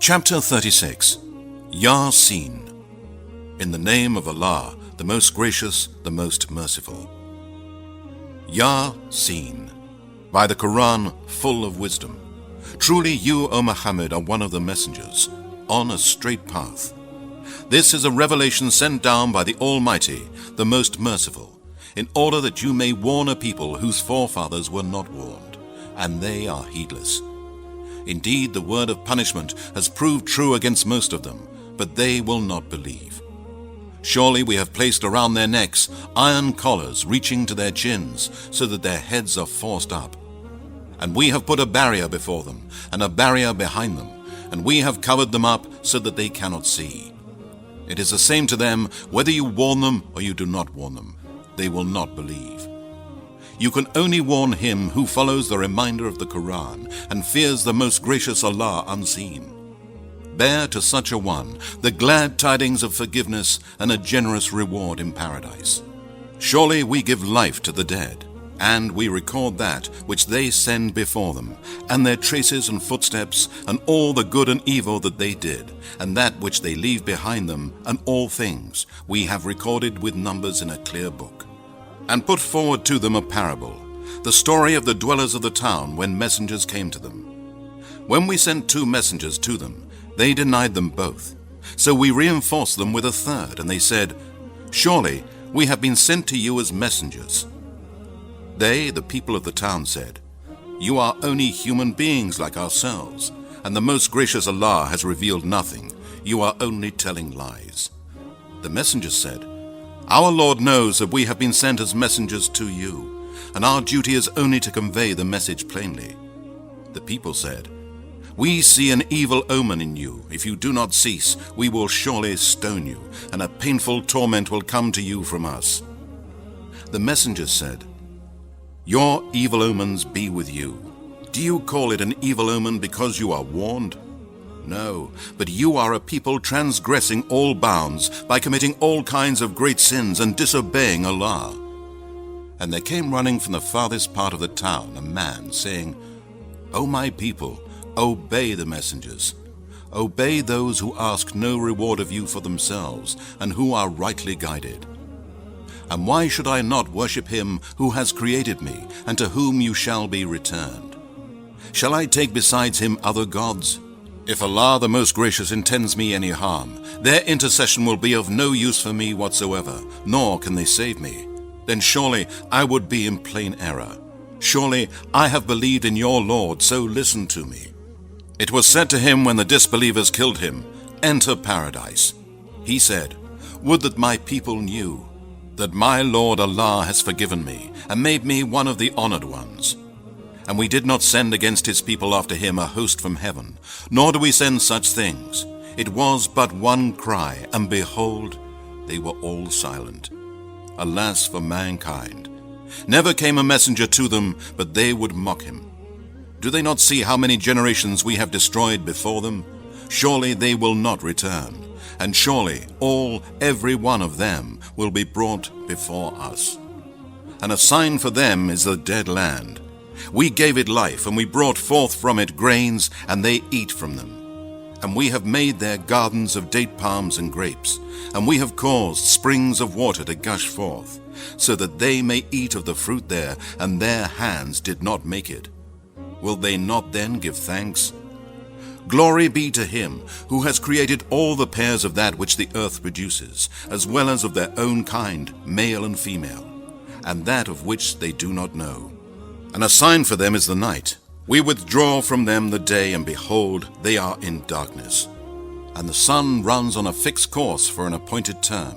Chapter 36. Yasin. In the name of Allah, the most gracious, the most merciful. Yasin. By the Quran, full of wisdom. Truly you, O Muhammad, are one of the messengers, on a straight path. This is a revelation sent down by the Almighty, the most merciful, in order that you may warn a people whose forefathers were not warned, and they are heedless. Indeed, the word of punishment has proved true against most of them, but they will not believe. Surely we have placed around their necks iron collars reaching to their chins, so that their heads are forced up. And we have put a barrier before them, and a barrier behind them, and we have covered them up so that they cannot see. It is the same to them whether you warn them or you do not warn them. They will not believe. You can only warn him who follows the reminder of the Quran and fears the most gracious Allah unseen. Bear to such a one the glad tidings of forgiveness and a generous reward in paradise. Surely we give life to the dead, and we record that which they send before them, and their traces and footsteps, and all the good and evil that they did, and that which they leave behind them, and all things we have recorded with numbers in a clear book. And put forward to them a parable, the story of the dwellers of the town when messengers came to them. When we sent 2 messengers to them, they denied them both. So we reinforced them with a third, and they said, "Surely we have been sent to you as messengers." They, the people of the town, said, "You are only human beings like ourselves, and the most gracious Allah has revealed nothing. You are only telling lies." The messengers said, "Our Lord knows that we have been sent as messengers to you, and our duty is only to convey the message plainly." The people said, "We see an evil omen in you. If you do not cease, we will surely stone you, and a painful torment will come to you from us." The messengers said, "Your evil omens be with you. Do you call it an evil omen because you are warned? No, but you are a people transgressing all bounds by committing all kinds of great sins and disobeying Allah." And there came running from the farthest part of the town a man, saying, "O my people, obey the messengers. Obey those who ask no reward of you for themselves, and who are rightly guided. And why should I not worship him who has created me, and to whom you shall be returned? Shall I take besides him other gods? If Allah the most gracious intends me any harm, their intercession will be of no use for me whatsoever, nor can they save me. Then surely I would be in plain error. Surely I have believed in your Lord, so listen to me." It was said to him when the disbelievers killed him, "Enter paradise." He said, "Would that my people knew that my Lord Allah has forgiven me and made me one of the honored ones. And we did not send against his people after him a host from heaven, nor do we send such things. It was but one cry, and behold, they were all silent. Alas for mankind! Never came a messenger to them, but they would mock him. Do they not see how many generations we have destroyed before them? Surely they will not return, and surely every one of them will be brought before us. And a sign for them is the dead land. We gave it life, and we brought forth from it grains, and they eat from them. And we have made their gardens of date palms and grapes, and we have caused springs of water to gush forth, so that they may eat of the fruit there, and their hands did not make it. Will they not then give thanks? Glory be to him who has created all the pairs of that which the earth produces, as well as of their own kind, male and female, and that of which they do not know. And a sign for them is the night. We withdraw from them the day, and behold, they are in darkness. And the sun runs on a fixed course for an appointed term.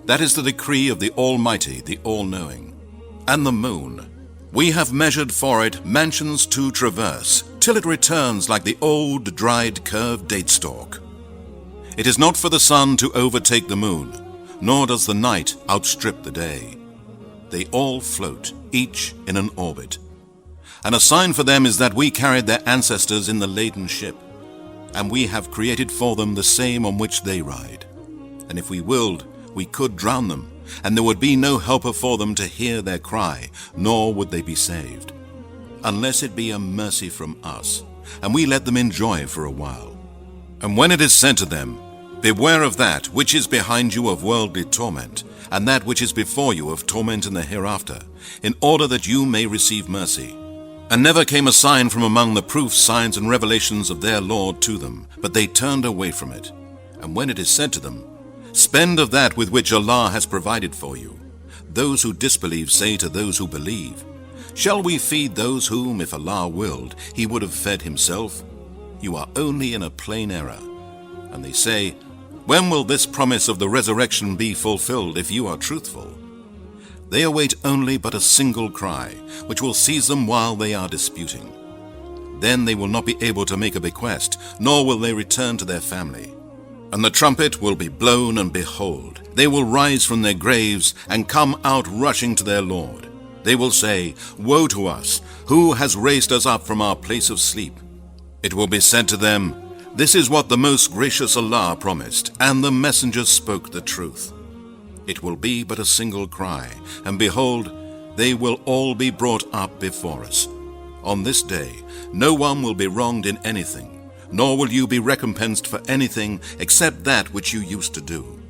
That is the decree of the Almighty, the All-Knowing. And the moon, we have measured for it mansions to traverse, till it returns like the old, dried, curved date stalk. It is not for the sun to overtake the moon, nor does the night outstrip the day. They all float, each in an orbit. And a sign for them is that we carried their ancestors in the laden ship, and we have created for them the same on which they ride. And if we willed, we could drown them, and there would be no helper for them to hear their cry, nor would they be saved, unless it be a mercy from us, and we let them enjoy for a while. And when it is said to them, Beware of that which is behind you of worldly torment, and that which is before you of torment in the hereafter, in order that you may receive mercy. And never came a sign from among the proofs, signs, and revelations of their Lord to them, but they turned away from it. And when it is said to them, Spend of that with which Allah has provided for you, those who disbelieve say to those who believe, Shall we feed those whom, if Allah willed, He would have fed Himself? You are only in a plain error. And they say, When will this promise of the resurrection be fulfilled if you are truthful? They await only but a single cry, which will seize them while they are disputing. Then they will not be able to make a bequest, nor will they return to their family. And the trumpet will be blown, and behold, they will rise from their graves and come out rushing to their Lord. They will say, Woe to us! Who has raised us up from our place of sleep? It will be said to them, This is what the most gracious Allah promised, and the messengers spoke the truth. It will be but a single cry, and behold, they will all be brought up before us. On this day, no one will be wronged in anything, nor will you be recompensed for anything except that which you used to do.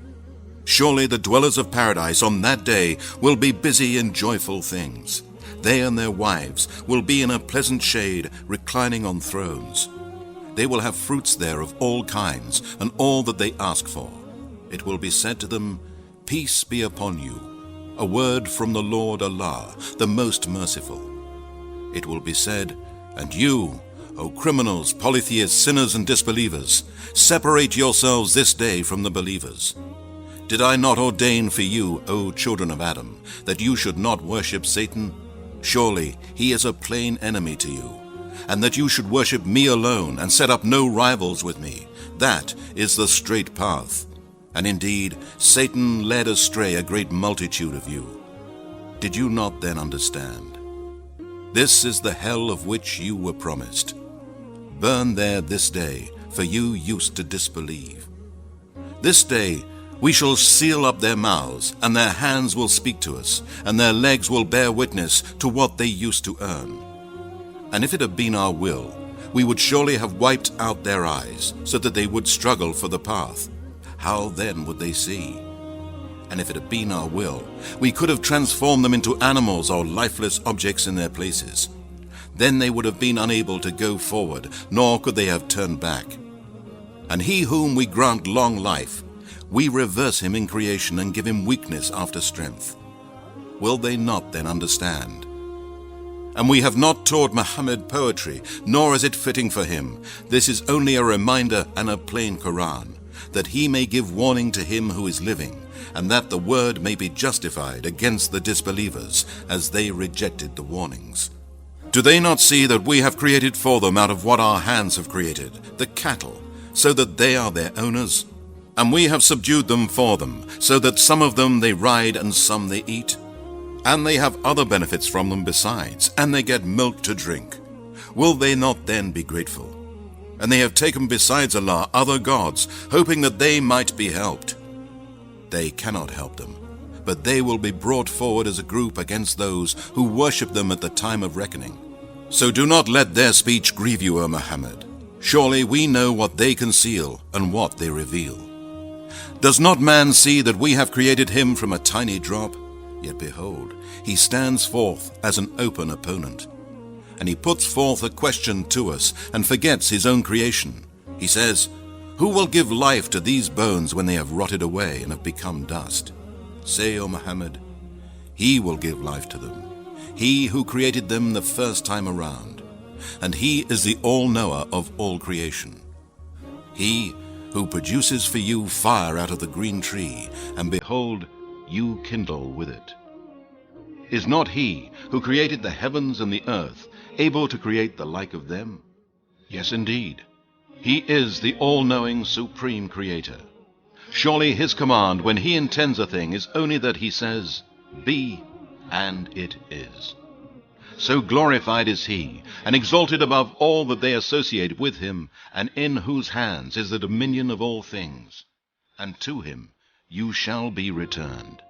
Surely the dwellers of paradise on that day will be busy in joyful things. They and their wives will be in a pleasant shade, reclining on thrones. They will have fruits there of all kinds, and all that they ask for. It will be said to them, Peace be upon you, a word from the Lord Allah, the most merciful. It will be said, And you, O criminals, polytheists, sinners, and disbelievers, separate yourselves this day from the believers. Did I not ordain for you, O children of Adam, that you should not worship Satan? Surely he is a plain enemy to you, and that you should worship me alone and set up no rivals with me. That is the straight path. And indeed, Satan led astray a great multitude of you. Did you not then understand? This is the hell of which you were promised. Burn there this day, for you used to disbelieve. This day we shall seal up their mouths, and their hands will speak to us, and their legs will bear witness to what they used to earn. And if it had been our will, we would surely have wiped out their eyes, so that they would struggle for the path. How then would they see? And if it had been our will, we could have transformed them into animals or lifeless objects in their places. Then they would have been unable to go forward, nor could they have turned back. And he whom we grant long life, we reverse him in creation and give him weakness after strength. Will they not then understand? And we have not taught Muhammad poetry, nor is it fitting for him. This is only a reminder and a plain Quran, that he may give warning to him who is living, and that the word may be justified against the disbelievers, as they rejected the warnings. Do they not see that we have created for them out of what our hands have created, the cattle, so that they are their owners? And we have subdued them for them, so that some of them they ride and some they eat. And they have other benefits from them besides, and they get milk to drink. Will they not then be grateful? And they have taken besides Allah other gods, hoping that they might be helped. They cannot help them, but they will be brought forward as a group against those who worship them at the time of reckoning. So do not let their speech grieve you, O Muhammad. Surely we know what they conceal and what they reveal. Does not man see that we have created him from a tiny drop? Yet behold, he stands forth as an open opponent. And he puts forth a question to us and forgets his own creation. He says, Who will give life to these bones when they have rotted away and have become dust? Say, O Muhammad, he will give life to them, he who created them the first time around. And he is the all-knower of all creation. He who produces for you fire out of the green tree, and behold, you kindle with it. Is not he who created the heavens and the earth able to create the like of them? Yes, indeed. He is the all-knowing supreme creator. Surely his command when he intends a thing is only that he says, Be, and it is. So glorified is he, and exalted above all that they associate with him, and in whose hands is the dominion of all things. And to him you shall be returned.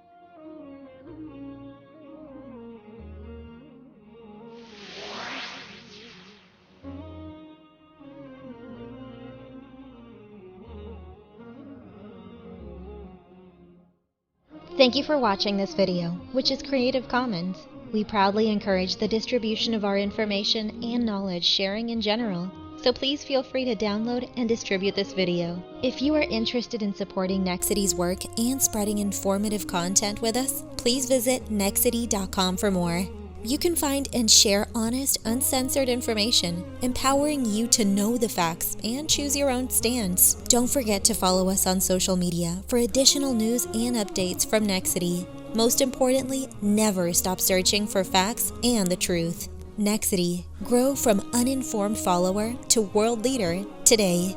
Thank you for watching this video, which is Creative Commons. We proudly encourage the distribution of our information and knowledge sharing in general, so please feel free to download and distribute this video. If you are interested in supporting Nexity's work and spreading informative content with us, please visit nexity.com for more. You can find and share honest, uncensored information, empowering you to know the facts and choose your own stance. Don't forget to follow us on social media for additional news and updates from Nexity. Most importantly, never stop searching for facts and the truth. Nexity. Grow from uninformed follower to world leader today.